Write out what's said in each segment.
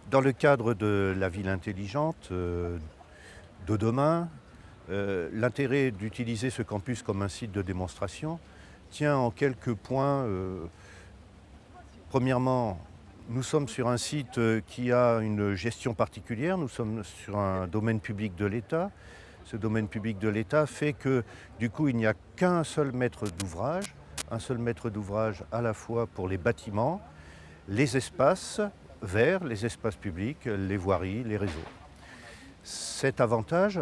Dans le cadre de la ville intelligente de demain, l'intérêt d'utiliser ce campus comme un site de démonstration tient en quelques points. Premièrement, nous sommes sur un site qui a une gestion particulière, nous sommes sur un domaine public de l'État. Ce domaine public de l'État fait que du coup il n'y a qu'un seul maître d'ouvrage, un seul maître d'ouvrage à la fois pour les bâtiments, les espaces verts, les espaces publics, les voiries, les réseaux. Cet avantage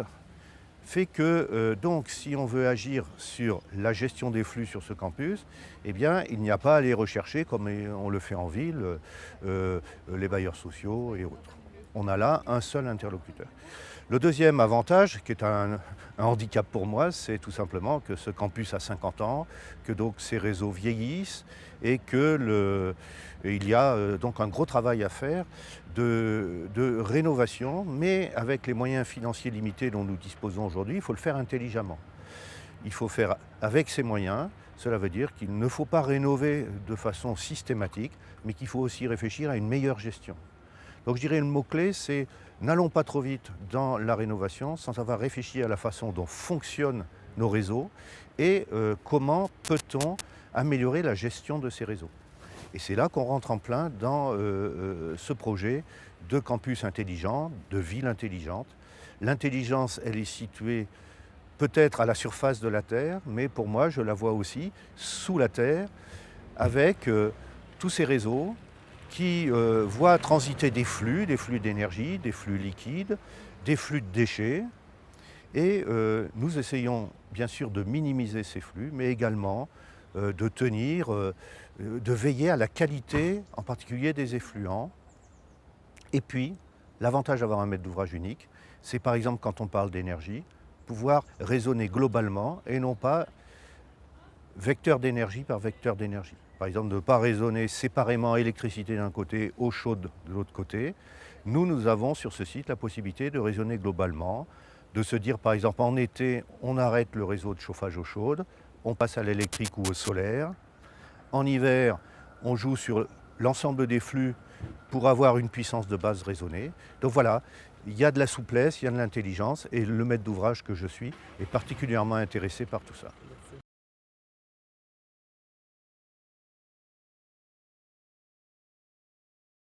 fait que donc si on veut agir sur la gestion des flux sur ce campus, eh bien il n'y a pas à aller rechercher comme on le fait en ville, les bailleurs sociaux et autres. On a là un seul interlocuteur. Le deuxième avantage, qui est un handicap pour moi, c'est tout simplement que ce campus a 50 ans, que donc ces réseaux vieillissent et qu'il y a donc un gros travail à faire de rénovation, mais avec les moyens financiers limités dont nous disposons aujourd'hui, il faut le faire intelligemment. Il faut faire avec ces moyens. Cela veut dire qu'il ne faut pas rénover de façon systématique, mais qu'il faut aussi réfléchir à une meilleure gestion. Donc je dirais le mot-clé, c'est n'allons pas trop vite dans la rénovation sans avoir réfléchi à la façon dont fonctionnent nos réseaux et comment peut-on améliorer la gestion de ces réseaux. Et c'est là qu'on rentre en plein dans ce projet de campus intelligent, de ville intelligente. L'intelligence, elle est située peut-être à la surface de la Terre, mais pour moi, je la vois aussi sous la Terre, avec tous ces réseaux qui voient transiter des flux d'énergie, des flux liquides, des flux de déchets. Et nous essayons bien sûr de minimiser ces flux, mais également de tenir, de veiller à la qualité, en particulier des effluents. Et puis, l'avantage d'avoir un maître d'ouvrage unique, c'est par exemple quand on parle d'énergie, pouvoir raisonner globalement et non pas vecteur d'énergie par vecteur d'énergie. Par exemple, de ne pas raisonner séparément électricité d'un côté, eau chaude de l'autre côté. Nous avons sur ce site la possibilité de raisonner globalement, de se dire par exemple en été, on arrête le réseau de chauffage eau chaude, on passe à l'électrique ou au solaire. En hiver, on joue sur l'ensemble des flux pour avoir une puissance de base raisonnée. Donc voilà, il y a de la souplesse, il y a de l'intelligence et le maître d'ouvrage que je suis est particulièrement intéressé par tout ça.